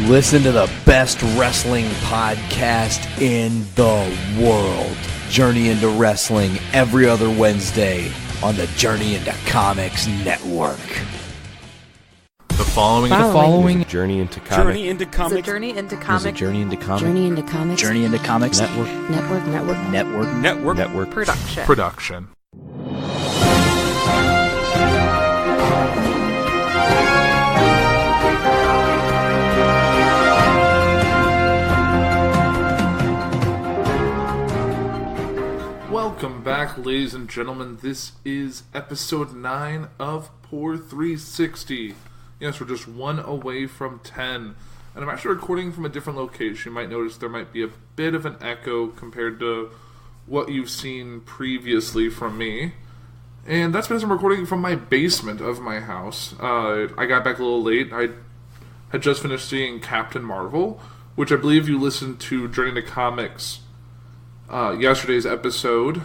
Listen to the best wrestling podcast in the world. Journey into Wrestling every other Wednesday on the Journey into Comics Network. The following is a Journey into Comics. Journey into Comics. Journey into Comics. Journey into Comics. Journey into Comics. Journey into Comics Network. Production. Welcome back, ladies and gentlemen. This is episode 9 of Puhr 360. Yes, we're just one away from 10. And I'm actually recording from a different location. You might notice there might be a bit of an echo compared to what you've seen previously from me. And that's because I'm recording from my basement of my house. I got back a little late. I had just finished seeing Captain Marvel, which I believe you listened to Journey to Comics yesterday's episode.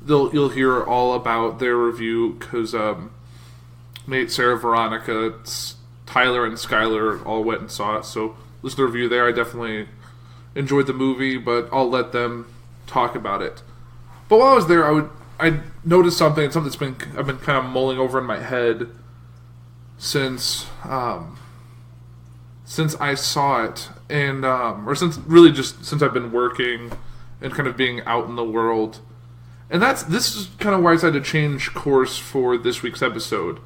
You'll hear all about their review because Nate, Sarah, Veronica, Tyler, and Skylar all went and saw it. So listen to the review there. I definitely enjoyed the movie, but I'll let them talk about it. But while I was there, I noticed something that's been I've been kind of mulling over in my head since I saw it, and since I've been working and kind of being out in the world. And this is kind of why I decided to change course for this week's episode.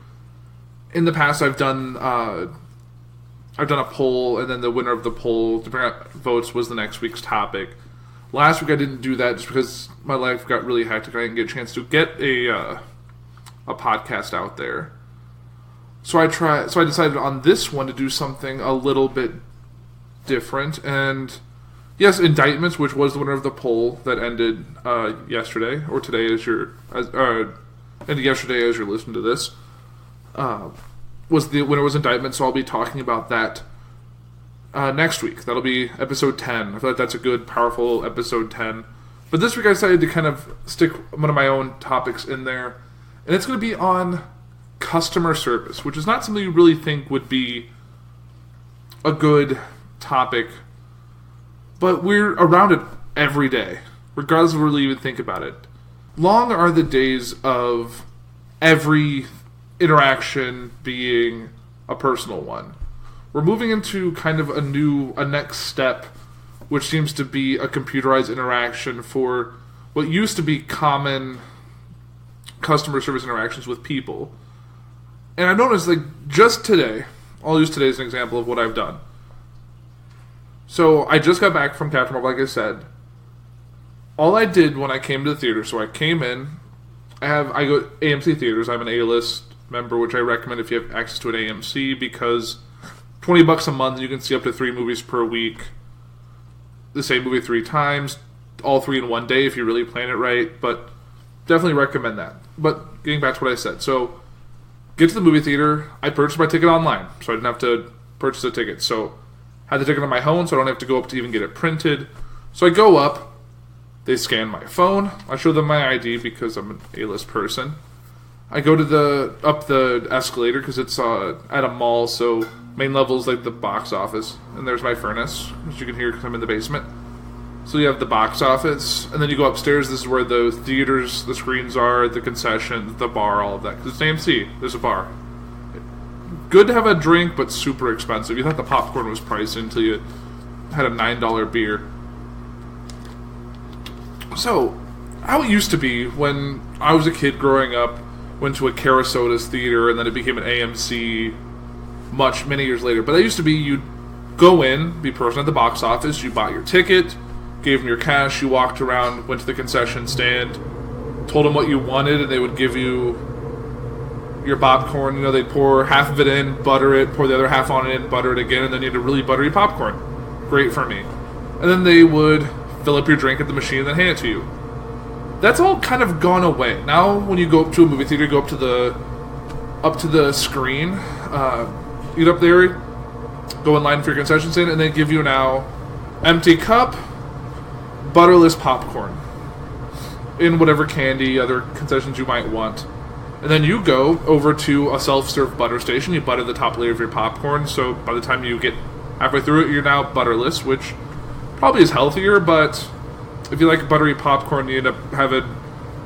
In the past, I've done a poll, and then the winner of the poll, depending on votes, was the next week's topic. Last week I didn't do that just because my life got really hectic. I didn't get a chance to get a podcast out there. So I decided on this one to do something a little bit different. And yes, Indictments, which was the winner of the poll that ended yesterday, or today ended yesterday as you're listening to this, was the winner was Indictment, so I'll be talking about that next week. That'll be episode 10. I feel like that's a good, powerful episode 10. But this week I decided to kind of stick one of my own topics in there, and it's going to be on customer service, which is not something you really think would be a good topic, but we're around it every day, regardless of what we even think about it. Long are the days of every interaction being a personal one. We're moving into kind of a next step, which seems to be a computerized interaction for what used to be common customer service interactions with people. And I noticed, just today, I'll use today as an example of what I've done. So I just got back from Captain Marvel, like I said. All I did when I came to the theater, so I came in, I go to AMC theaters. I'm an A-list member, which I recommend if you have access to an AMC, because $20 a month, you can see up to 3 movies per week. The same movie 3 times, all 3 in one day if you really plan it right, but definitely recommend that. But getting back to what I said, so get to the movie theater. I purchased my ticket online, so I didn't have to purchase a ticket. So I had the ticket on my phone, so I don't have to go up to even get it printed. So I go up, they scan my phone, I show them my ID because I'm an A-list person. I go to up the escalator because it's at a mall, so main level is like the box office, and there's my furnace, as you can hear because I'm in the basement. So you have the box office, and then you go upstairs. This is where the theaters, the screens are, the concession, the bar, all of that. Because it's AMC, there's a bar. Good to have a drink, but super expensive. You thought the popcorn was pricey until you had a $9 beer. So, how it used to be when I was a kid growing up, went to a Carasodas theater, and then it became an AMC many years later. But that used to be, you'd go in, be person at the box office, you bought your ticket, gave them your cash, you walked around, went to the concession stand, told them what you wanted, and they would give you your popcorn. They'd pour half of it in, butter it, pour the other half on it in, butter it again, and then you had to really buttery popcorn. Great for me. And then they would fill up your drink at the machine and then hand it to you. That's all kind of gone away. Now, when you go up to a movie theater, you go up to the screen, get up there, go in line for your concession stand, and they give you now empty cup, butterless popcorn in whatever candy, other concessions you might want. And then you go over to a self-serve butter station. You butter the top layer of your popcorn, so by the time you get Halfway through it, you're now butterless, which probably is healthier, but if you like buttery popcorn, you end up having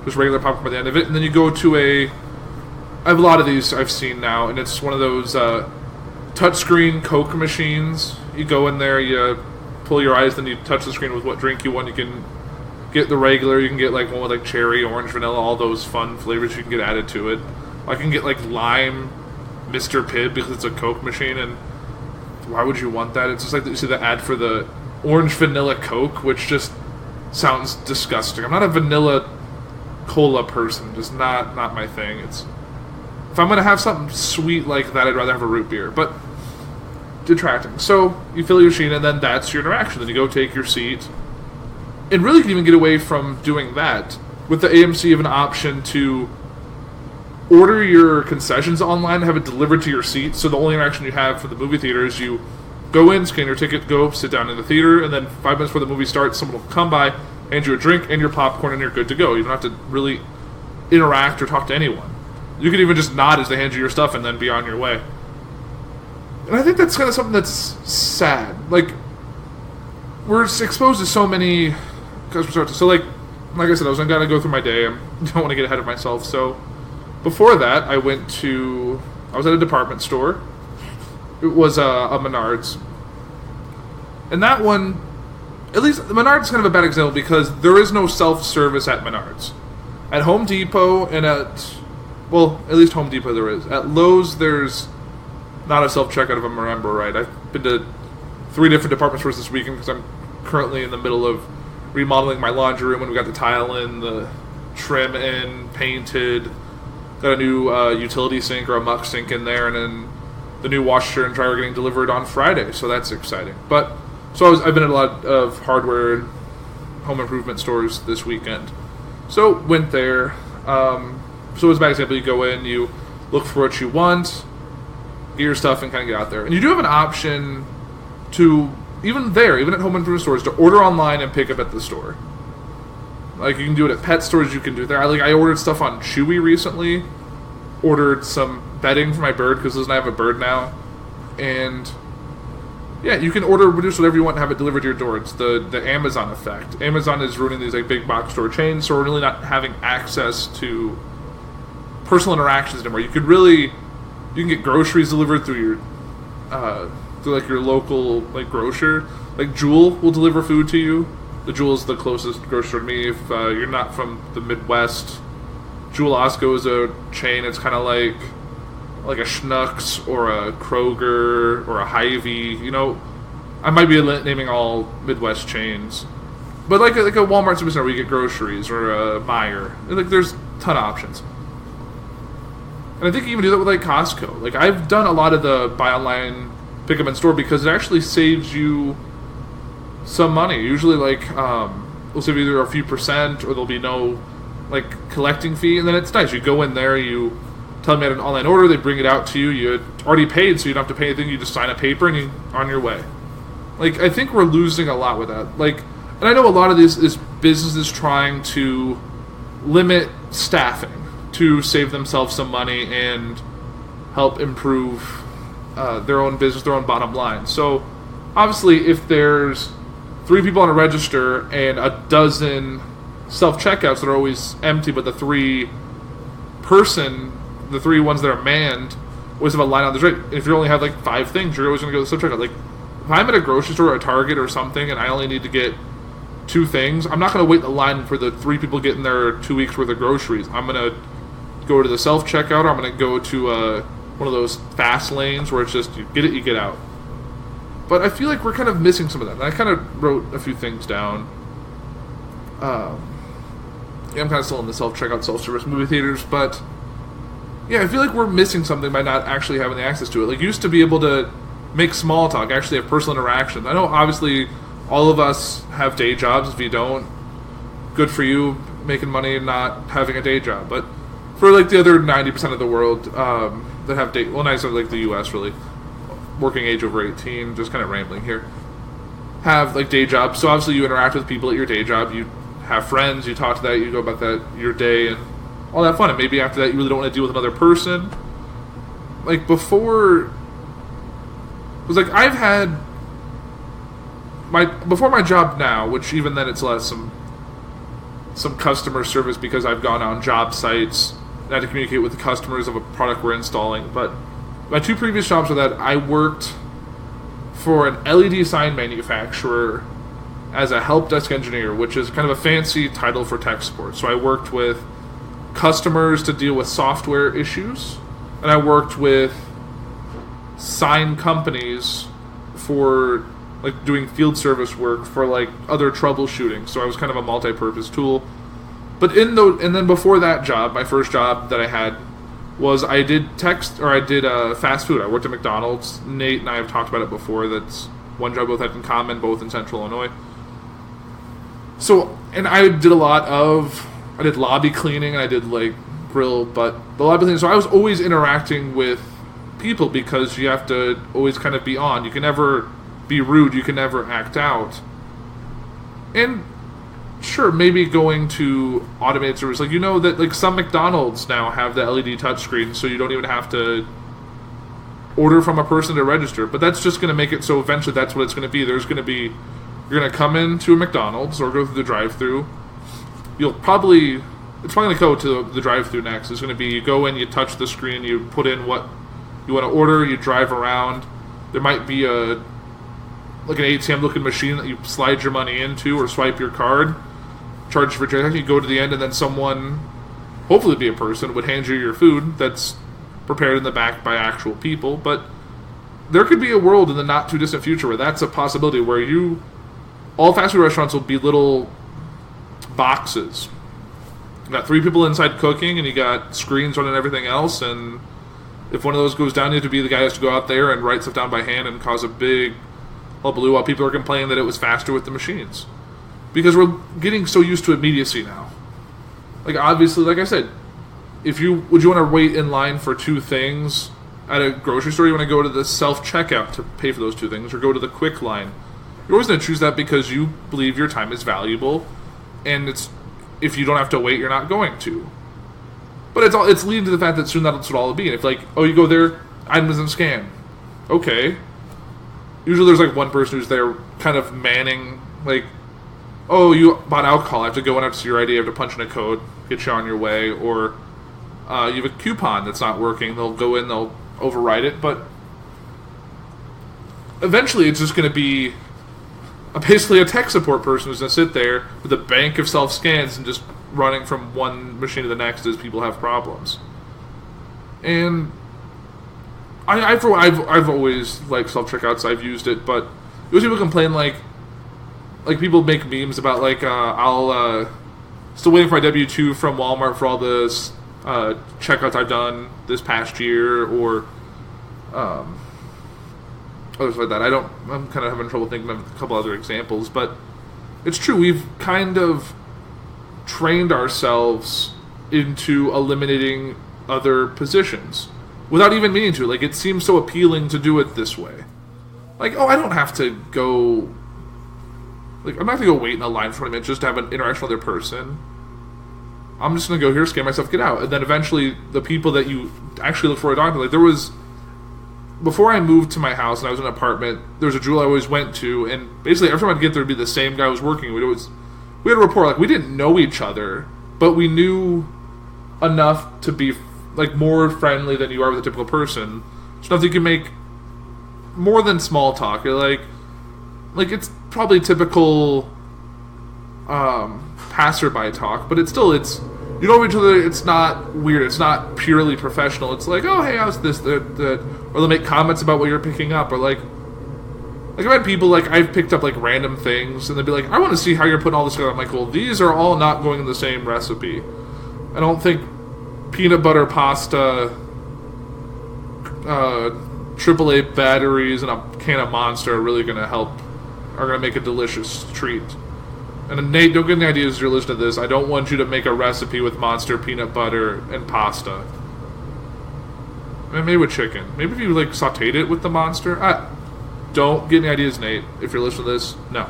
just regular popcorn by the end of it. And then you go to I have a lot of these I've seen now, and it's one of those touchscreen Coke machines. You go in there, you pull your eyes, then you touch the screen with what drink you want. You can get the regular, you can get like one with like cherry, orange, vanilla, all those fun flavors you can get added to it. I can get like lime Mr. Pibb because it's a Coke machine, and why would you want that? It's just like you see the ad for the orange vanilla Coke, which just sounds disgusting. I'm not a vanilla cola person, just not my thing. It's if I'm gonna have something sweet like that, I'd rather have a root beer. But detracting. So you fill your machine, and then that's your interaction. Then you go take your seat, and really you can even get away from doing that. With the AMC, you have an option to order your concessions online and have it delivered to your seat. So the only interaction you have for the movie theater is you go in, scan your ticket, go sit down in the theater, and then 5 minutes before the movie starts, someone will come by, hand you a drink and your popcorn, and you're good to go. You don't have to really interact or talk to anyone. You can even just nod as they hand you your stuff and then be on your way. And I think that's kind of something that's sad. Like, we're exposed to so many customer service. So, like I said, I was going to go through my day. I don't want to get ahead of myself. So, before that, I was at a department store. It was a Menards. And that one, at least Menards is kind of a bad example because there is no self-service at Menards. At Home Depot and at least Home Depot there is. At Lowe's, there's not a self-checkout if I remember right. I've been to 3 different department stores this weekend because I'm currently in the middle of remodeling my laundry room, and we got the tile in, the trim in, painted, got a new utility sink or a muck sink in there, and then the new washer and dryer are getting delivered on Friday, so that's exciting. But I've been at a lot of hardware and home improvement stores this weekend. So went there. So as a bad example, you go in, you look for what you want, get your stuff, and kind of get out there. And you do have an option to, even at home improvement stores, to order online and pick up at the store. Like, you can do it at pet stores, you can do it there. I ordered stuff on Chewy recently, ordered some bedding for my bird, because Liz and I have a bird now, and yeah, you can order, reduce whatever you want and have it delivered to your door. It's the Amazon effect. Amazon is ruining these like big box store chains, so we're really not having access to personal interactions anymore. You can get groceries delivered through your through like your local like grocer. Like Jewel will deliver food to you. The Jewel is the closest grocer to me. If you're not from the Midwest, Jewel Osco is a chain. It's kind of like a Schnucks or a Kroger or a Hy-Vee. You know, I might be naming all Midwest chains, but like a Walmart supercenter where you get groceries, or a Meijer. Like, there's a ton of options. And I think you even do that with like Costco. Like, I've done a lot of the buy online, pick up in store because it actually saves you some money. Usually, like, we'll save either a few percent or there'll be no like collecting fee, and then it's nice. You go in there, you tell them you had an online order, they bring it out to you. You had already paid, so you don't have to pay anything. You just sign a paper and you're on your way. Like, I think we're losing a lot with that. Like, and I know a lot of this is businesses trying to limit staffing to save themselves some money and help improve their own business, their own bottom line. So, obviously, if there's 3 people on a register and a dozen self-checkouts that are always empty, but the 3 ones that are manned always have a line on the street. If you only have like 5 things, you're always going to go to the self-checkout. Like, if I'm at a grocery store or a Target or something and I only need to get 2 things, I'm not going to wait in the line for the 3 people getting their 2 weeks worth of groceries. I'm going to go to the self-checkout, or I'm going to go to one of those fast lanes where it's just, you get it, you get out. But I feel like we're kind of missing some of that. And I kind of wrote a few things down. I'm kind of still in the self-checkout, self-service movie theaters, but yeah, I feel like we're missing something by not actually having the access to it. Like, you used to be able to make small talk, actually have personal interaction. I know, obviously, all of us have day jobs. If you don't, good for you, making money and not having a day job. But for, like, the other 90% of the world that have day... Well, 90% of, like, the U.S., really. Working age over 18, just kind of rambling here. Have, like, day jobs. So, obviously, you interact with people at your day job. You have friends, you talk to that, you go about that, your day, and all that fun. And maybe after that, you really don't want to deal with another person. Like, before... It was like, I've had before my job now, which even then it's less some customer service because I've gone on job sites and had to communicate with the customers of a product we're installing. But my 2 previous jobs were that I worked for an LED sign manufacturer as a help desk engineer, which is kind of a fancy title for tech support. So I worked with customers to deal with software issues, and I worked with sign companies for like doing field service work for like other troubleshooting. So I was kind of a multi-purpose tool. But and then before that job, my first job that I had was I did fast food. I worked at McDonald's. Nate and I have talked about it before. That's one job we both had in common, both in Central Illinois. So, and I did lobby cleaning, and I did like grill, but the lobby cleaning. So I was always interacting with people because you have to always kind of be on. You can never be rude. You can never act out. And sure, maybe going to automated service, like that like some McDonald's now have the LED touchscreen, so you don't even have to order from a person to register. But that's just going to make it so eventually that's what it's going to be. You're going to come into a McDonald's or go through the drive-thru. It's probably going to go to the drive-thru next. It's going to be you go in, you touch the screen, you put in what you want to order, you drive around. There might be an ATM looking machine that you slide your money into or swipe your card, charge for transaction. You go to the end, and then someone, hopefully be a person, would hand you your food that's prepared in the back by actual people. But there could be a world in the not too distant future where that's a possibility, where all fast food restaurants will be little boxes. You got 3 people inside cooking, and you got screens running everything else, and if one of those goes down, you have to be the guy who has to go out there and write stuff down by hand and cause a big hullabaloo while people are complaining that it was faster with the machines. Because we're getting so used to immediacy now. Like, obviously, like I said, would you want to wait in line for 2 things at a grocery store? You want to go to the self-checkout to pay for those 2 things, or go to the quick line? You're always going to choose that because you believe your time is valuable, and if you don't have to wait, you're not going to. But it's leading to the fact that soon that's what all it'll be. And if you go there, item doesn't scan. Okay. Usually there's like one person who's there kind of manning, like, oh, you bought alcohol, I have to go in after your ID, I have to punch in a code, get you on your way, or you have a coupon that's not working, they'll go in, they'll override it, but eventually it's just going to be basically a tech support person who's going to sit there with a bank of self-scans and just running from one machine to the next as people have problems. And I've always liked self-checkouts, I've used it, but those people complain like people make memes about I'll still waiting for my W-2 from Walmart for all the checkouts I've done this past year, or others like that. I'm kind of having trouble thinking of a couple other examples, but it's true. We've kind of trained ourselves into eliminating other positions without even meaning to. Like, it seems so appealing to do it this way. Like, oh, I don't have to go. Like, I'm not going to go wait in a line for 20 minutes just to have an interaction with another person. I'm just going to go here, scan myself, get out. And then eventually, the people that you actually look for a doctor, like, there was, before I moved to my house and I was in an apartment, there was a jewel I always went to, and basically every time I'd get there, it'd be the same guy who was working. We had a rapport. Like, we didn't know each other, but we knew enough to be, like, more friendly than you are with a typical person. So enough that you can make more than small talk. Like it's probably typical passerby talk, but it's you know each other. It's not weird. It's not purely professional. It's like, oh, hey, how's this? That, or they'll make comments about what you're picking up, or like I've had people, like, I've picked up like random things, and they'll be like, I want to see how you're putting all this together. I'm like, well, these are all not going in the same recipe. I don't think peanut butter pasta, AAA batteries, and a can of Monster are really going to make a delicious treat. And Nate, don't get any ideas as you're listening to this. I don't want you to make a recipe with Monster, peanut butter, and pasta. Maybe with chicken. Maybe if you, like, sauteed it with the Monster. Don't get any ideas, Nate, if you're listening to this. No.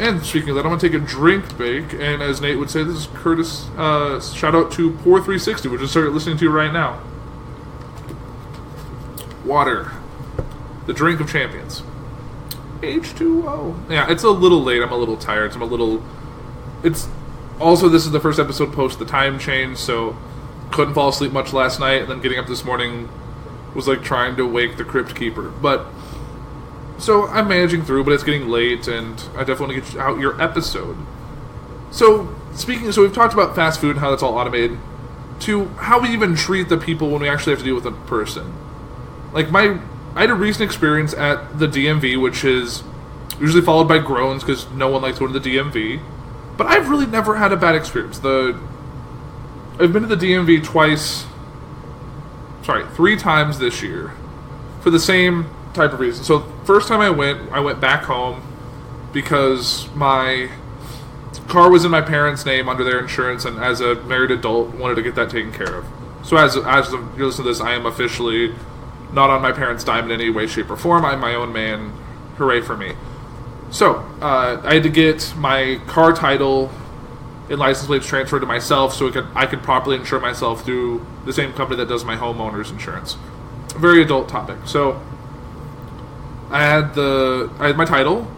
And speaking of that, I'm going to take a drink break, and as Nate would say, this is Curtis. Shout out to Puhr 360, which I started listening to right now. Water. The drink of champions. H2O. Yeah, it's a little late. I'm a little tired. It's also, this is the first episode post the time change, so couldn't fall asleep much last night, and then getting up this morning was like trying to wake the Crypt Keeper. But so I'm managing through, but it's getting late, and I definitely want to get out your episode. So we've talked about fast food and how that's all automated, to how we even treat the people when we actually have to deal with a person. Like I had a recent experience at the DMV, which is usually followed by groans because no one likes going to the DMV. But I've really never had a bad experience. I've been to the DMV three times this year for the same type of reason. So first time I went back home because my car was in my parents' name under their insurance, and as a married adult, wanted to get that taken care of. So as you're listening to this, I am officially not on my parents' dime in any way, shape, or form. I'm my own man. Hooray for me. So, I had to get my car title and license plates transferred to myself so I could properly insure myself through the same company that does my homeowner's insurance. Very adult topic. So, I had my title,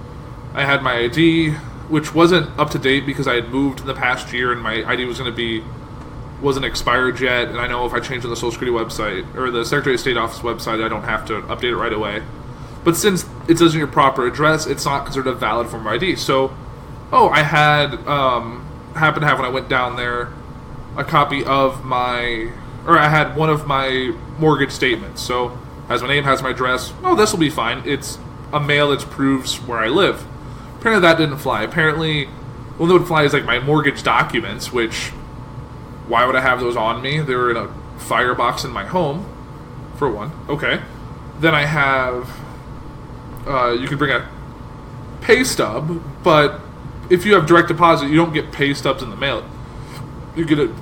I had my ID, which wasn't up to date because I had moved in the past year and my ID wasn't expired yet, and I know if I change on the Social Security website, or the Secretary of State Office website, I don't have to update it right away. But since it says your proper address, it's not considered a valid form of ID. So, I had, happened to have, when I went down there, a copy of I had one of my mortgage statements. So, has my name, has my address. This will be fine. It's a mail that proves where I live. Apparently that didn't fly. Apparently, what would fly is like my mortgage documents, which, why would I have those on me? They were in a firebox in my home, for one. Okay. Then I have... you can bring a pay stub, but if you have direct deposit, you don't get pay stubs in the mail. You get a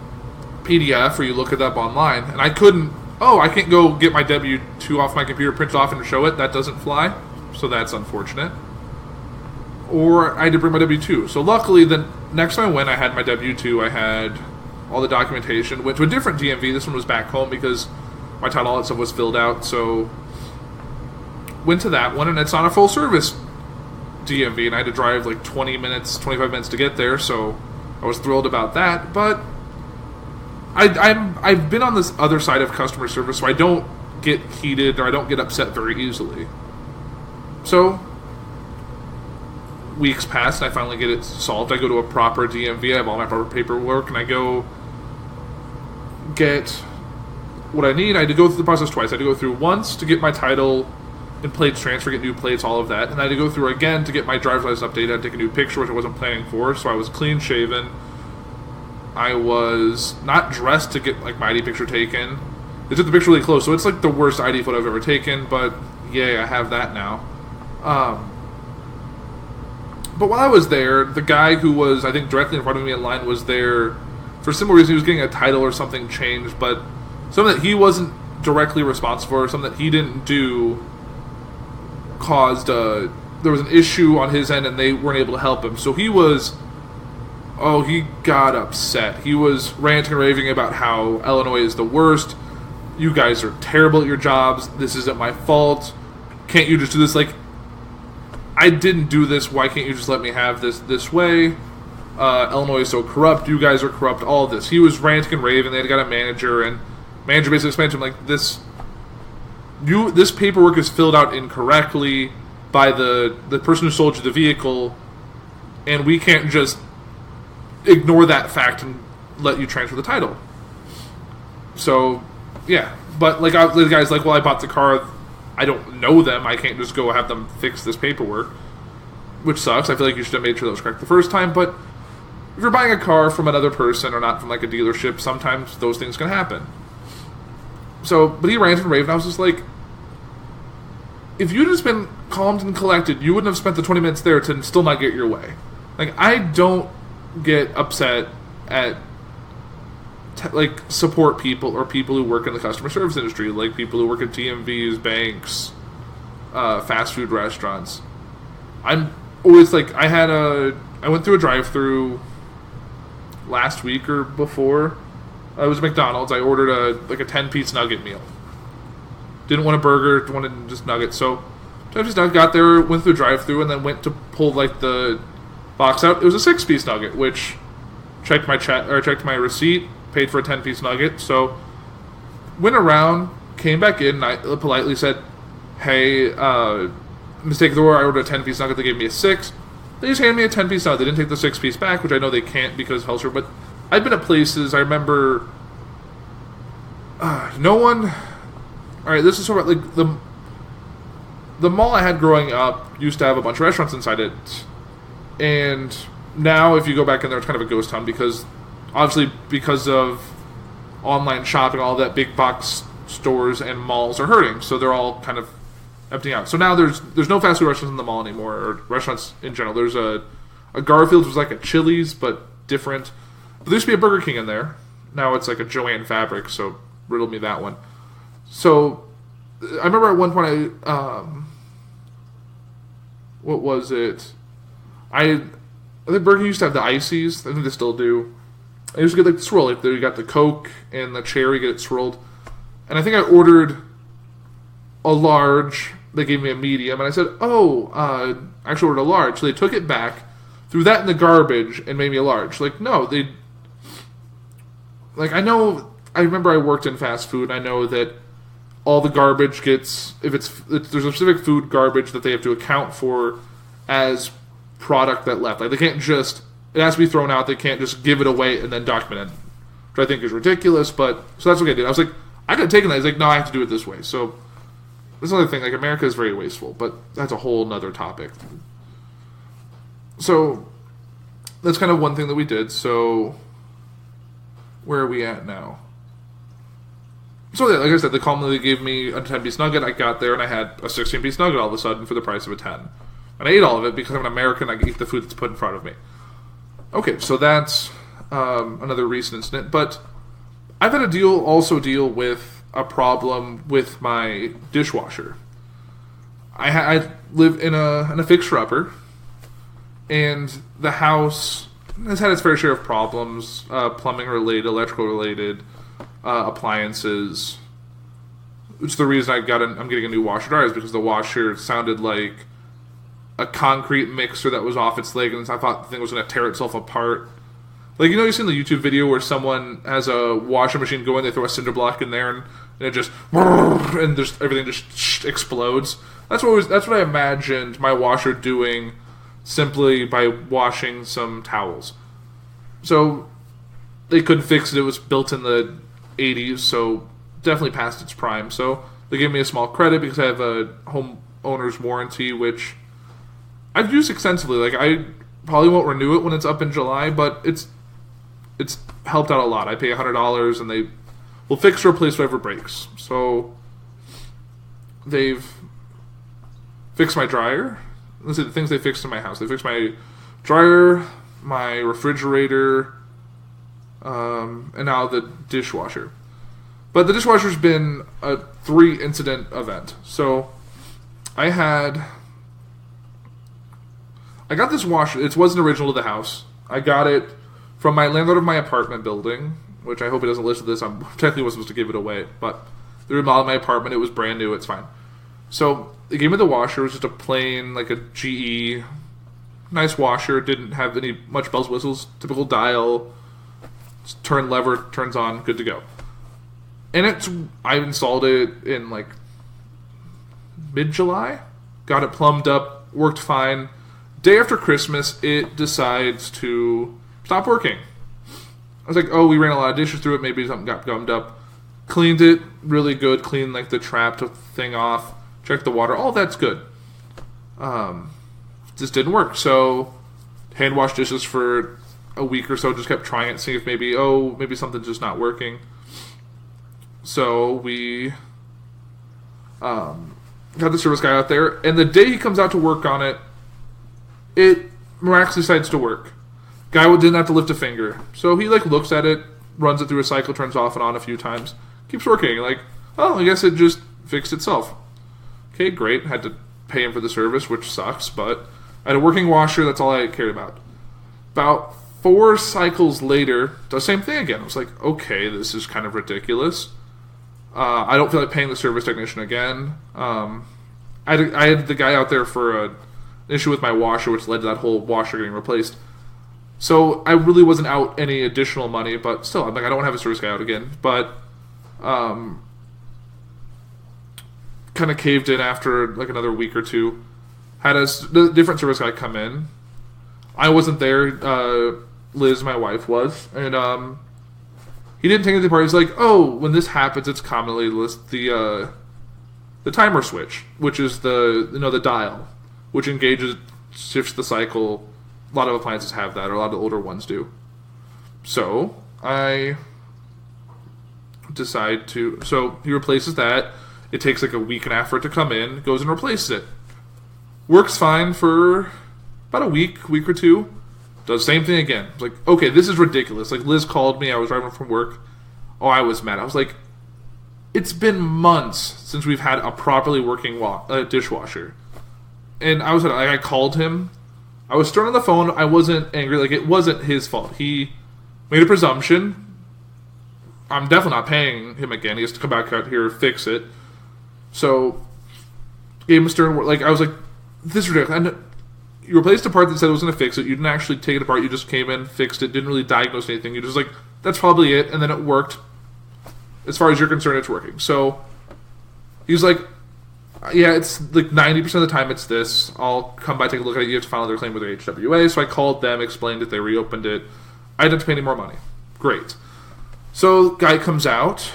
PDF, or you look it up online. And I can't go get my W-2 off my computer, print it off, and show it. That doesn't fly, so that's unfortunate. Or I had to bring my W-2. So luckily, the next time I went, I had my W-2. I had all the documentation. Went to a different DMV. This one was back home because my title, all that stuff was filled out. So went to that one, and it's not a full service DMV, and I had to drive like 25 minutes to get there, so I was thrilled about that. But I've been on this other side of customer service, so I don't get heated or I don't get upset very easily. So weeks pass, and I finally get it solved. I go to a proper DMV, I have all my proper paperwork, and I go get what I need. I had to go through the process twice. I had to go through once to get my title and plates transfer, get new plates, all of that. And I had to go through again to get my driver's license updated. I had to take a new picture, which I wasn't planning for, so I was clean shaven. I was not dressed to get like my ID picture taken. They took the picture really close, so it's like the worst ID photo I've ever taken, but yay, I have that now. But while I was there, the guy who was, I think, directly in front of me in line was there for a similar reason. He was getting a title or something changed, but something that he wasn't directly responsible for, something that he didn't do, caused there was an issue on his end, and they weren't able to help him. So he got upset. He was ranting and raving about how Illinois is the worst. You guys are terrible at your jobs. This isn't my fault. Can't you just do this? Like, I didn't do this. Why can't you just let me have this way? Illinois is so corrupt. You guys are corrupt. All this. He was ranting and raving. They had got a manager, and manager basically explained to him, like, this paperwork is filled out incorrectly by the person who sold you the vehicle, and we can't just ignore that fact and let you transfer the title. So, yeah. But like the guy's like, well, I bought the car. I don't know them. I can't just go have them fix this paperwork, which sucks. I feel like you should have made sure that was correct the first time. But if you're buying a car from another person or not from like a dealership, sometimes those things can happen. So, but he ranted and raved, and I was just like, if you'd just been calmed and collected, you wouldn't have spent the 20 minutes there to still not get your way. Like, I don't get upset at like support people or people who work in the customer service industry, like people who work at DMVs, banks, fast food restaurants. I'm always like, I went through a drive-through last week or before. It was McDonald's. I ordered a 10-piece nugget meal. Didn't want a burger, wanted just nuggets. So 10-piece nugget, got there, went through the drive-thru, and then went to pull like the box out. It was a 6-piece nugget, which checked my receipt, paid for a 10-piece nugget. So went around, came back in, and I politely said, "Hey, mistake of the order. I ordered a 10-piece nugget. They gave me a 6. They just handed me a 10-piece nugget. They didn't take the 6-piece back, which I know they can't because of health. But I've been at places. I remember no one. All right, this is sort of like the mall I had growing up used to have a bunch of restaurants inside it, and now if you go back in there, it's kind of a ghost town because obviously because of online shopping, all that big box stores and malls are hurting, so they're all kind of emptying out. So now there's no fast food restaurants in the mall anymore, or restaurants in general. There's a Garfield's, was like a Chili's but different. But there used to be a Burger King in there. Now it's like a Joanne Fabric, so riddle me that one. So I remember at one point what was it? I think Burger King used to have the ices. I think they still do. I used to get like the swirl. Like you got the Coke and the cherry, get it swirled. And I think I ordered a large. They gave me a medium, and I said, I actually ordered a large. So they took it back, threw that in the garbage, and made me a large. Like, no, they... Like, I remember I worked in fast food, and I know that all the garbage gets... There's a specific food garbage that they have to account for as product that left. Like, they can't just... It has to be thrown out. They can't just give it away and then document it, which I think is ridiculous, but... So that's what I did. I was like, I could have taken that. He's like, no, I have to do it this way. So... That's another thing, like, America is very wasteful, but that's a whole nother topic. So, that's kind of one thing that we did, so, where are we at now? So, yeah, like I said, they calmly gave me a 10-piece nugget, I got there, and I had a 16-piece nugget all of a sudden for the price of a 10. And I ate all of it because I'm an American, I eat the food that's put in front of me. Okay, so that's another recent incident, but I've had to also deal with a problem with my dishwasher. I live in a fixer-upper, and the house has had its fair share of problems, plumbing-related, electrical-related, appliances. Which is the reason I'm getting a new washer dryer, is because the washer sounded like a concrete mixer that was off its leg, and I thought the thing was going to tear itself apart. Like, you know, you've seen the YouTube video where someone has a washing machine going, they throw a cinder block in there, and it just, and just everything just explodes. That's what I imagined my washer doing, simply by washing some towels. So they couldn't fix it. It was built in the 80s, so definitely past its prime. So they gave me a small credit because I have a homeowner's warranty, which I've used extensively. Like, I probably won't renew it when it's up in July, but it's helped out a lot. I pay $100, and they will fix or replace whatever breaks. So they've fixed my dryer. Let's see the things they fixed in my house. They fixed my dryer, my refrigerator, and now the dishwasher. But the dishwasher's been a 3-incident event. So I got this washer. It wasn't original to the house. I got it from my landlord of my apartment building, which I hope he doesn't listen to this. I technically wasn't supposed to give it away, but they remodeled my apartment. It was brand new. It's fine. So they gave me the washer. It was just a plain, like a GE, nice washer. Didn't have any much bells and whistles. Typical dial, turn lever, turns on, good to go. And I installed it in like mid-July. Got it plumbed up, worked fine. Day after Christmas, it decides to stop working. I was like, we ran a lot of dishes through it. Maybe something got gummed up. Cleaned it really good. Cleaned like the trap thing off. Checked the water. All that's good. Just didn't work. So hand washed dishes for a week or so. Just kept trying it, seeing if maybe something's just not working. So we got the service guy out there, and the day he comes out to work on it, it miraculously decides to work. Guy didn't have to lift a finger. So he looks at it, runs it through a cycle, turns off and on a few times, keeps working. I guess it just fixed itself. Okay, great. Had to pay him for the service, which sucks, but I had a working washer. That's all I cared about. About 4 cycles later, does the same thing again. I was like, okay, this is kind of ridiculous. I don't feel like paying the service technician again. I had the guy out there for an issue with my washer, which led to that whole washer getting replaced. So I really wasn't out any additional money, but still, I'm like, I don't want to have a service guy out again. But kind of caved in after like another week or two. Had a different service guy come in. I wasn't there. Liz, my wife, was, and he didn't take it to the party. He's like, "Oh, when this happens, it's commonly the timer switch, which is the dial, which engages, shifts the cycle. A lot of appliances have that, or a lot of the older ones do. So I decide to. So he replaces that. It takes like a week and a half for it to come in. Goes and replaces it. Works fine for about a week or two. Does the same thing again. It's like, okay, this is ridiculous. Like, Liz called me. I was driving from work. Oh, I was mad. I was like, it's been months since we've had a properly working dishwasher. And I called him. I was stern on the phone. I wasn't angry. Like, it wasn't his fault. He made a presumption. I'm definitely not paying him again. He has to come back out here and fix it. So, gave him a stern word. Like, I was like, this is ridiculous. You replaced a part that said it was going to fix it. You didn't actually take it apart. You just came in, fixed it, didn't really diagnose anything. You just like, that's probably it. And then it worked. As far as you're concerned, it's working. So, he was like, yeah, it's like 90% of the time it's this. I'll come by, take a look at it. You have to file another claim with their HWA. So I called them, explained it. They reopened it. I didn't have to pay any more money. Great. So, guy comes out,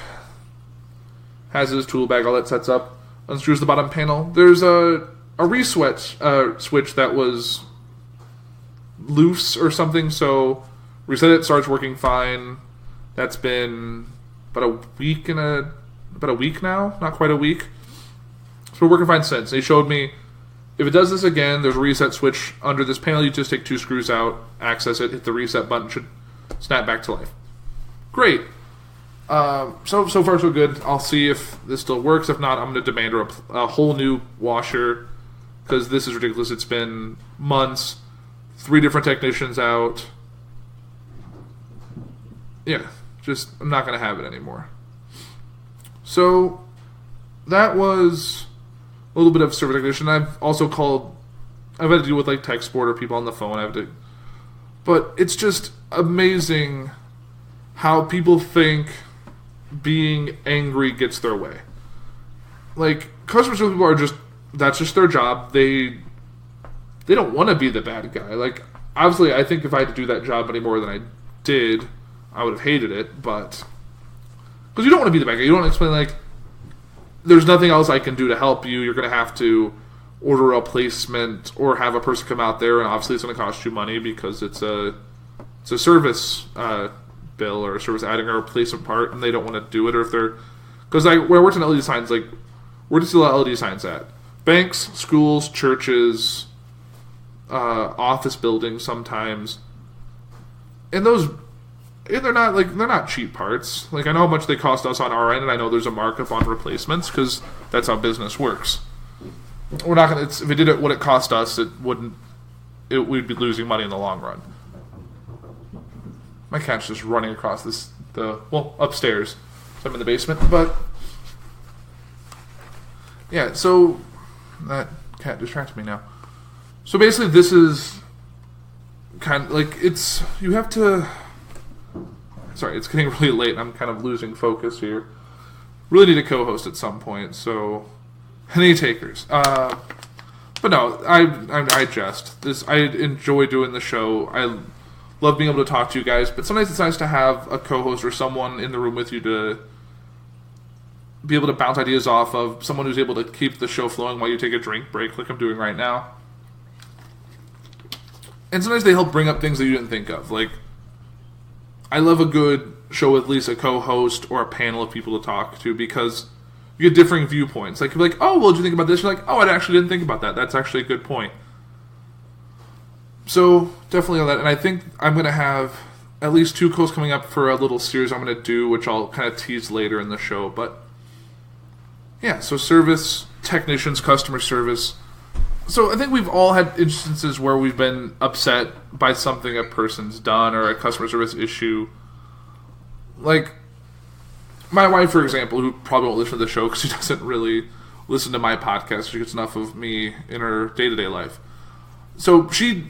has his tool bag, all that sets up, unscrews the bottom panel. There's a switch that was loose or something, so reset it, starts working fine. That's been about a week now, not quite a week. So we're working fine since. They showed me, if it does this again, there's a reset switch under this panel. You just take 2 screws out, access it, hit the reset button, should snap back to life. Great. So far so good. I'll see if this still works. If not, I'm going to demand a whole new washer, because this is ridiculous. It's been months, 3 different technicians out. Yeah, just, I'm not going to have it anymore. So, that was a little bit of service technician. I've had to deal with like tech support or people on the phone. But it's just amazing how people think being angry gets their way. Like, customer service people are just, that's just their job. They don't want to be the bad guy. Like, obviously, I think if I had to do that job any more than I did, I would have hated it, but because you don't want to be the bad guy. You don't want to explain, like, there's nothing else I can do to help you. You're going to have to order a replacement or have a person come out there, and obviously it's going to cost you money because it's a service bill or a service adding a replacement part, and they don't want to do it. Or if they're, because where I worked in LED signs, like, where do you see a lot of LED signs at? Banks, schools, churches, office buildings sometimes, and they're not cheap parts. Like, I know how much they cost us on our end, and I know there's a markup on replacements because that's how business works. We're not gonna. If it did it what it cost us, we'd be losing money in the long run. My cat's just running across upstairs. So I'm in the basement, but yeah. So that cat distracts me now. So basically, this is kind of like you have to. Sorry, it's getting really late. I'm kind of losing focus here. Really need a co-host at some point. So, any takers? But no, I jest. I enjoy doing the show. I love being able to talk to you guys. But sometimes it's nice to have a co-host or someone in the room with you to be able to bounce ideas off of. Someone who's able to keep the show flowing while you take a drink break, like I'm doing right now. And sometimes they help bring up things that you didn't think of, like. I love a good show with at least a co-host or a panel of people to talk to, because you get differing viewpoints. Like, you're like, oh, well, what did you think about this? You're like, oh, I actually didn't think about that. That's actually a good point. So, definitely on that. And I think I'm going to have at least 2 co-hosts coming up for a little series I'm going to do, which I'll kind of tease later in the show. But, yeah, so service, technicians, customer service. So I think we've all had instances where we've been upset by something a person's done or a customer service issue. Like, my wife, for example, who probably won't listen to the show because she doesn't really listen to my podcast. She gets enough of me in her day-to-day life. So she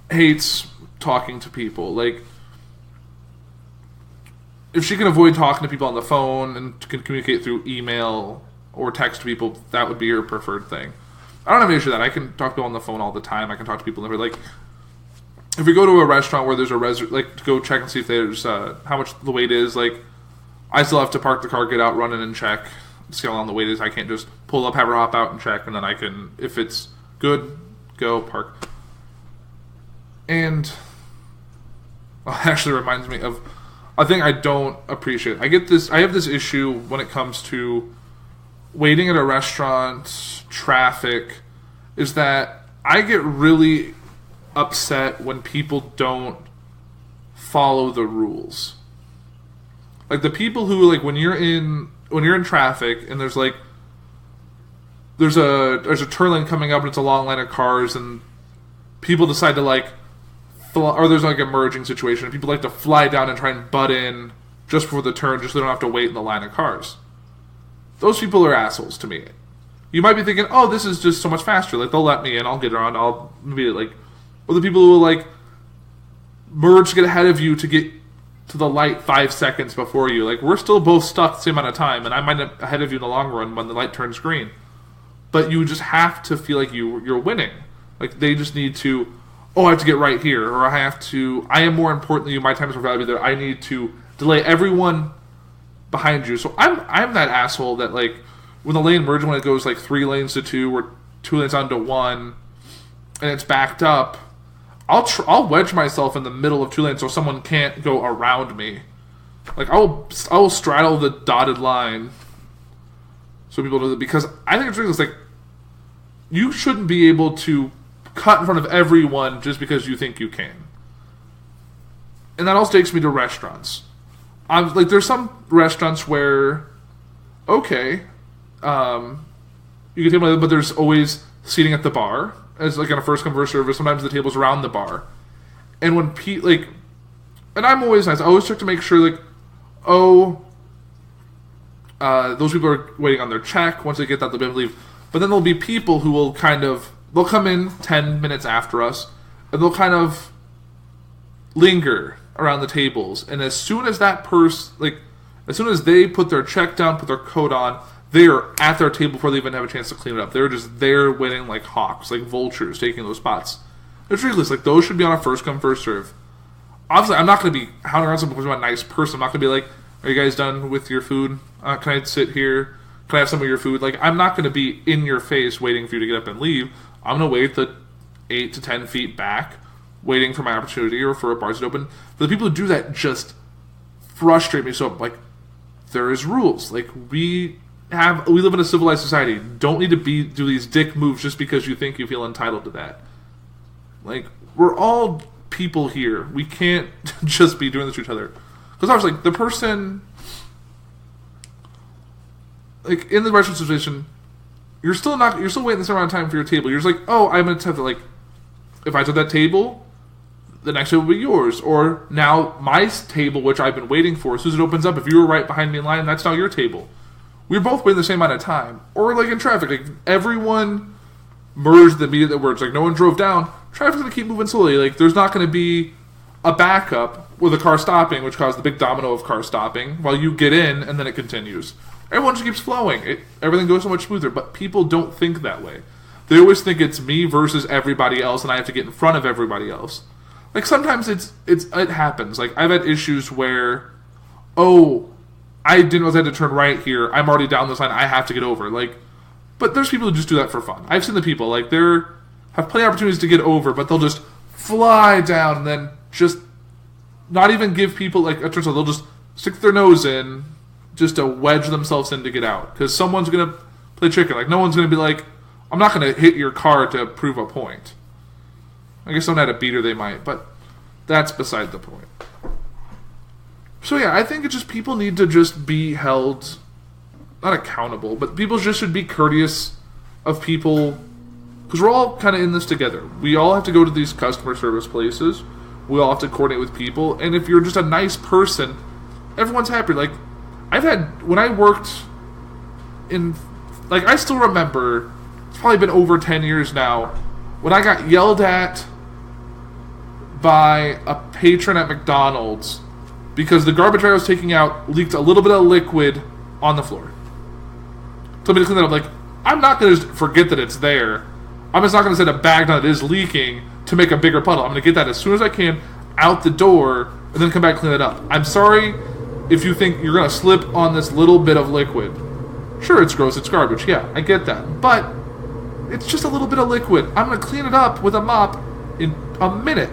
hates talking to people. Like, if she can avoid talking to people on the phone and can communicate through email or text people, that would be her preferred thing. I don't have an issue with that. I can talk to people on the phone all the time. I can talk to people never, like, if we go to a restaurant where there's a like, to go check and see if there's how much the wait is, like, I still have to park the car, get out, run in and check, see how long the wait is. I can't just pull up, have her hop out and check, and then I can, if it's good, go park. And actually reminds me of a thing I don't appreciate. I have this issue when it comes to waiting at a restaurant, traffic, is that I get really upset when people don't follow the rules. Like, the people who, like, when you're in traffic and there's a turn lane coming up and it's a long line of cars and people decide to, like, or there's like a merging situation and people like to fly down and try and butt in just before the turn just so they don't have to wait in the line of cars. Those people are assholes to me. You might be thinking, oh, this is just so much faster. Like, they'll let me in, I'll get around, I'll maybe, like... Or the people who will, like, merge to get ahead of you to get to the light 5 seconds before you. Like, we're still both stuck the same amount of time, and I might be ahead of you in the long run when the light turns green. But you just have to feel like you're winning. Like, they just need to... Oh, I have to get right here, or I am more important than you, my time is more valuable there, I need to delay everyone behind you. So I'm that asshole that, like, when the lane merges, when it goes, like, 3 lanes to 2, or 2 lanes onto 1, and it's backed up, I'll wedge myself in the middle of 2 lanes so someone can't go around me. Like, I will straddle the dotted line so people do that, because I think it's ridiculous. Like, you shouldn't be able to cut in front of everyone just because you think you can. And that also takes me to restaurants. Like, there's some restaurants where, okay, you can take money, but there's always seating at the bar, as like in a first come first service. Sometimes the table's around the bar, and when and I'm always nice. I always check to make sure, like, those people are waiting on their check. Once they get that, they'll be able to leave. But then there'll be people who will they'll come in 10 minutes after us, and they'll kind of linger around the tables. And as soon as as soon as they put their check down, put their coat on, they are at their table before they even have a chance to clean it up. They're just there waiting like hawks, like vultures, taking those spots. It's ridiculous. Like, those should be on a first come, first serve. Obviously, I'm not going to be hounding around someone because I'm a nice person. I'm not going to be like, are you guys done with your food? Can I sit here? Can I have some of your food? Like, I'm not going to be in your face waiting for you to get up and leave. I'm going to wait the 8 to 10 feet back, waiting for my opportunity or for a bar to open. But the people who do that just frustrate me. So, like, there is rules. Like, we live in a civilized society. Don't need to do these dick moves just because you think you feel entitled to that. Like, we're all people here. We can't just be doing this to each other. Because obviously, like, the person, like, in the restaurant situation, you're still waiting the same amount of time for your table. You're just like, oh, I'm going to have to, like, if I took that table, the next table will be yours. Or now my table, which I've been waiting for, as soon as it opens up, if you were right behind me in line, that's now your table. We're both waiting the same amount of time. Or, like, in traffic, like, everyone merged the media where it's like no one drove down. Traffic's going to keep moving slowly. Like, there's not going to be a backup with a car stopping, which caused the big domino of cars stopping, while you get in, and then it continues. Everyone just keeps flowing. Everything goes so much smoother, but people don't think that way. They always think it's me versus everybody else, and I have to get in front of everybody else. Like, sometimes it happens. Like, I've had issues where, oh, I didn't know I had to turn right here. I'm already down this line. I have to get over. Like, but there's people who just do that for fun. I've seen the people, like, have plenty of opportunities to get over, but they'll just fly down and then just not even give people, like, a turn. So they'll just stick their nose in just to wedge themselves in to get out. Because someone's going to play chicken. Like, no one's going to be like, I'm not going to hit your car to prove a point. I guess someone had a beater, they might, but that's beside the point. So yeah, I think it's just people need to just be held, not accountable, but people just should be courteous of people, because we're all kind of in this together. We all have to go to these customer service places. We all have to coordinate with people, and if you're just a nice person, everyone's happy. Like, when I worked in Like, I still remember, it's probably been over 10 years now, when I got yelled at by a patron at McDonald's because the garbage I was taking out leaked a little bit of liquid on the floor. Told me to clean that up. Like, I'm not going to forget that it's there. I'm just not going to set a bag down that is leaking to make a bigger puddle. I'm going to get that as soon as I can out the door and then come back and clean it up. I'm sorry if you think you're going to slip on this little bit of liquid. Sure, it's gross, it's garbage. Yeah, I get that. But it's just a little bit of liquid. I'm going to clean it up with a mop in a minute.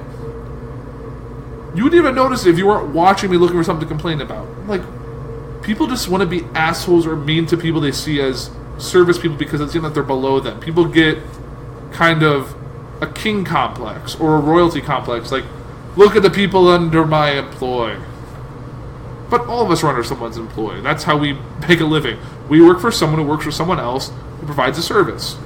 You wouldn't even notice it if you weren't watching me looking for something to complain about. Like, people just want to be assholes or mean to people they see as service people because it seems like they're below them. People get kind of a king complex or a royalty complex. Like, look at the people under my employ. But all of us are under someone's employ. That's how we make a living. We work for someone who works for someone else who provides a service.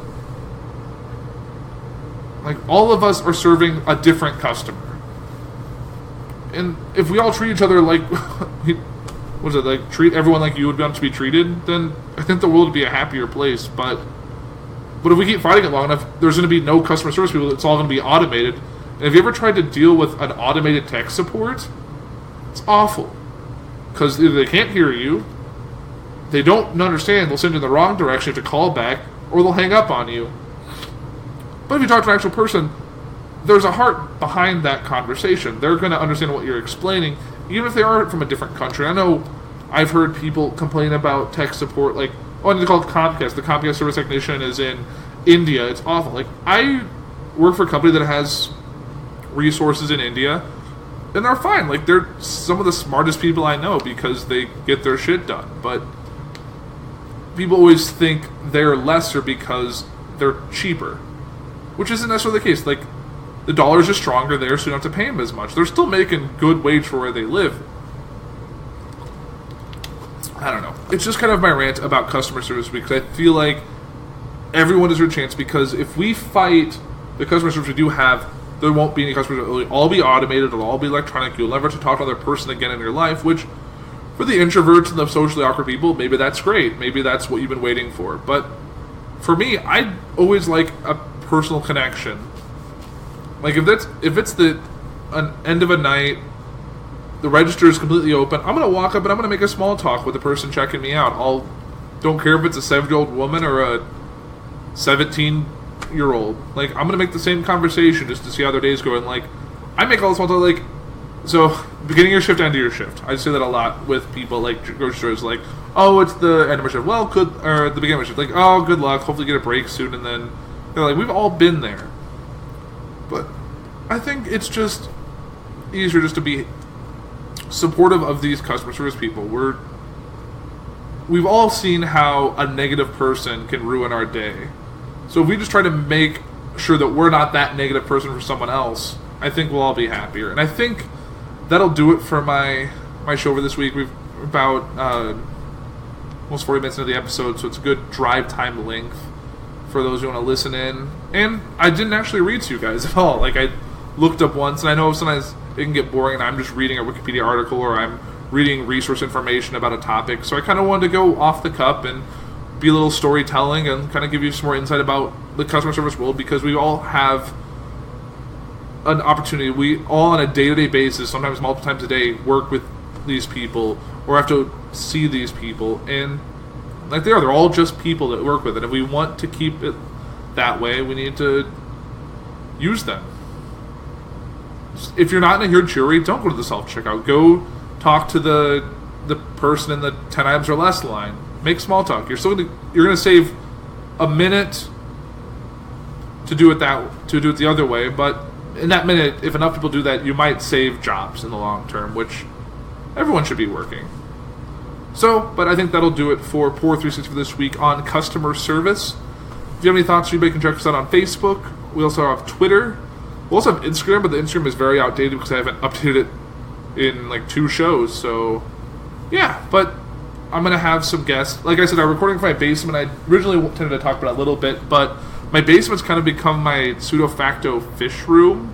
Like, all of us are serving a different customer. And if we all treat each other like, what is it, like, treat everyone like you would want to be treated, then I think the world would be a happier place. But if we keep fighting it long enough, there's going to be no customer service people. It's all going to be automated. And if you ever tried to deal with an automated tech support, it's awful. Because either they can't hear you, they don't understand, they'll send you in the wrong direction to call back, or they'll hang up on you. But if you talk to an actual person, there's a heart behind that conversation. They're going to understand what you're explaining, even if they are from a different country. I know I've heard people complain about tech support, like, oh, I need to call Comcast. The Comcast service technician is in India. It's awful. Like, I work for a company that has resources in India, and they're fine. Like, they're some of the smartest people I know because they get their shit done. But people always think they're lesser because they're cheaper, which isn't necessarily the case. Like, the dollar's just stronger there, so you don't have to pay them as much. They're still making good wage for where they live. I don't know. It's just kind of my rant about customer service because I feel like everyone deserves a chance, because if we fight the customer service we do have, there won't be any customer service. It'll all be automated. It'll all be electronic. You'll never have to talk to another person again in your life, which for the introverts and the socially awkward people, maybe that's great. Maybe that's what you've been waiting for. But for me, I always like a personal connection. Like, if it's an end of a night, the register is completely open, I'm going to walk up and I'm going to make a small talk with the person checking me out. Don't care if it's a 7-year-old woman or a 17-year-old. Like, I'm going to make the same conversation just to see how their day's going. Like, I make all this small talk, like, so, beginning of your shift, end of your shift. I say that a lot with people, like, grocery stores, like, oh, it's the end of my shift. Well, or the beginning of my shift. Like, oh, good luck, hopefully get a break soon, and then, they're like, we've all been there. But I think it's just easier just to be supportive of these customer service people. We've all seen how a negative person can ruin our day. So if we just try to make sure that we're not that negative person for someone else, I think we'll all be happier. And I think that'll do it for my show for this week. We've about almost 40 minutes into the episode, so it's a good drive time length for those who want to listen in. And I didn't actually read to you guys at all. Like, I looked up once, and I know sometimes it can get boring and I'm just reading a Wikipedia article or I'm reading resource information about a topic. So I kind of wanted to go off the cup and be a little storytelling and kind of give you some more insight about the customer service world, because we all have an opportunity. We all, on a day-to-day basis, sometimes multiple times a day, work with these people or have to see these people, and like they're all just people that work with it. If we want to keep it that way, we need to use them. If you're not in a huge jury, don't go to the self-checkout. Go talk to the person in the 10 items or less line. Make small talk. You're going to save a minute to do it the other way, but in that minute, if enough people do that, you might save jobs in the long term, which everyone should be working. So, but I think that'll do it for Puhr 360 for this week on customer service. If you have any thoughts, you can check us out on Facebook. We also have Twitter. We also have Instagram, but the Instagram is very outdated because I haven't updated it in like 2 shows. So, yeah, but I'm going to have some guests. Like I said, I'm recording from my basement. I originally intended to talk about it a little bit, but my basement's kind of become my pseudo-facto fish room.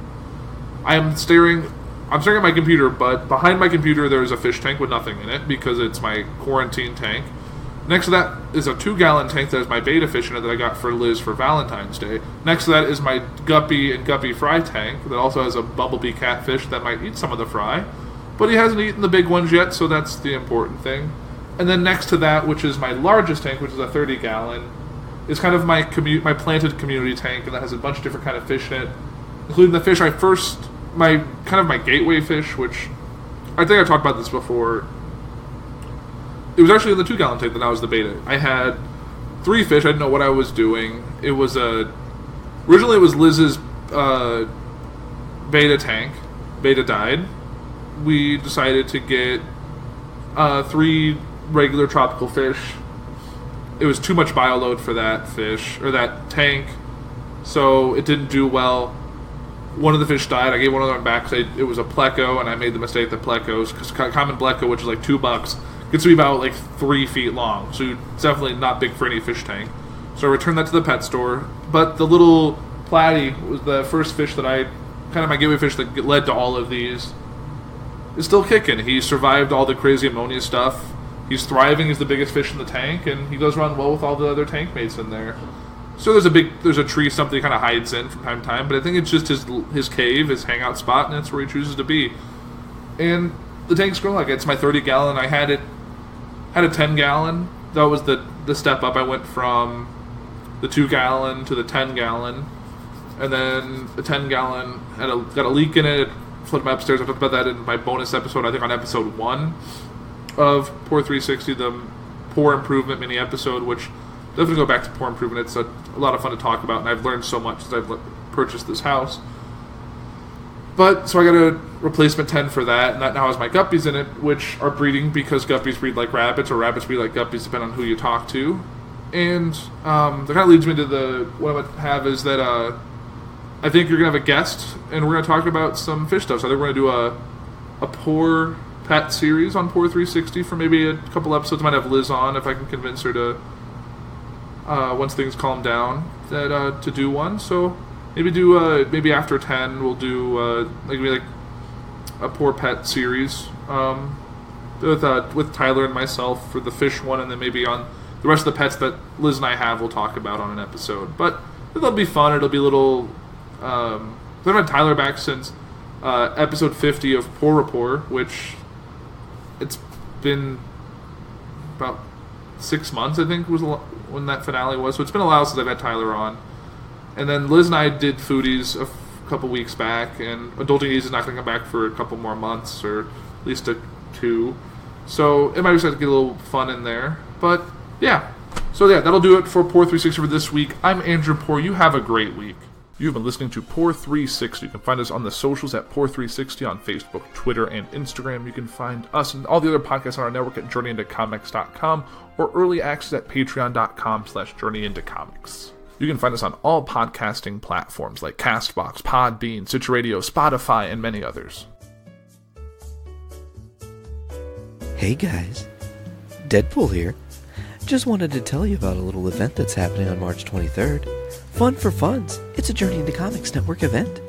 I'm staring at my computer, but behind my computer there's a fish tank with nothing in it because it's my quarantine tank. Next to that is a 2-gallon tank that is my beta fish in it that I got for Liz for Valentine's Day. Next to that is my guppy and guppy fry tank that also has a bumblebee catfish that might eat some of the fry. But he hasn't eaten the big ones yet, so that's the important thing. And then next to that, which is my largest tank, which is a 30-gallon, is kind of my planted community tank, and that has a bunch of different kind of fish in it, including the fish my gateway fish, which I think I've talked about this before. It was actually in the 2-gallon tank that I was the beta. I had 3 fish. I didn't know what I was doing. It was originally it was Liz's beta tank. Beta died. We decided to get 3 regular tropical fish. It was too much bioload for that fish, or that tank, so it didn't do well. One of the fish died. I gave one of them back because it was a pleco, and I made the mistake that plecos, because common pleco, which is like $2, gets to be about like 3 feet long, so it's definitely not big for any fish tank. So I returned that to the pet store. But the little platy was the first fish that my gateway fish that led to all of these, is still kicking. He survived all the crazy ammonia stuff. He's thriving. He's the biggest fish in the tank, and he goes around well with all the other tank mates in there. So there's a tree something he kind of hides in from time to time, but I think it's just his cave, his hangout spot, and that's where he chooses to be. And the tank's growing like it. It's my 30-gallon. I had a 10-gallon. That was the step up. I went from the 2-gallon to the 10-gallon, and then the 10-gallon got a leak in it. It flooded my upstairs. I talked about that in my bonus episode, I think on episode 1 of Puhr 360, the Puhr Improvement mini episode, which definitely go back to Puhr Improvement. It's a lot of fun to talk about, and I've learned so much since I've purchased this house. But, so I got a replacement 10 for that, and that now has my guppies in it, which are breeding because guppies breed like rabbits, or rabbits breed like guppies, depending on who you talk to. And that kind of leads me to what I'm going to have is that I think you're going to have a guest, and we're going to talk about some fish stuff. So I think we're going to do a Puhr pet series on Puhr 360 for maybe a couple episodes. I might have Liz on if I can convince her to, once things calm down, that to do one. So maybe after 10 we'll do maybe a Puhr pet series with Tyler and myself for the fish one, and then maybe on the rest of the pets that Liz and I have we'll talk about on an episode. But it'll be fun. It'll be a little I've had Tyler back since episode 50 of Puhr Rapport, which it's been about 6 months, I think, was when that finale was. So it's been a while since I've had Tyler on. And then Liz and I did Foodies a couple weeks back, and Adulting Easy is not going to come back for a couple more months, or at least 2. So it might just have to get a little fun in there. But yeah. So yeah, that'll do it for Puhr 360 for this week. I'm Andrew Puhr. You have a great week. You've been listening to Puhr 360. You can find us on the socials at Puhr 360 on Facebook, Twitter, and Instagram. You can find us and all the other podcasts on our network at JourneyIntoComics.com or early access at Patreon.com/JourneyIntoComics. You can find us on all podcasting platforms like CastBox, Podbean, Stitcher Radio, Spotify, and many others. Hey guys, Deadpool here. Just wanted to tell you about a little event that's happening on March 23rd. Fun for Funds. It's a Journey into Comics Network event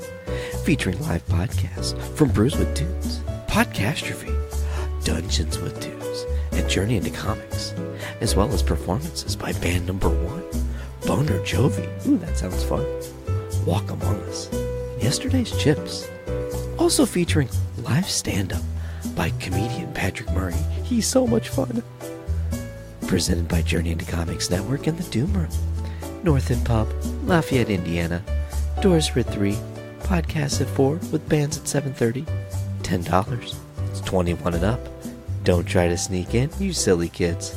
featuring live podcasts from Brews with Dudes, Podcastrophe, Dungeons with Dudes, and Journey into Comics, as well as performances by Band Number 1, Boner Jovi. Ooh, that sounds fun. Walk Among Us, Yesterday's Chips. Also featuring live stand-up by comedian Patrick Murray. He's so much fun. Presented by Journey into Comics Network and the Doom Room. North End Pub, Lafayette, Indiana. Doors for 3, podcasts at 4, with bands at 7:30. $10. It's 21 and up. Don't try to sneak in, you silly kids.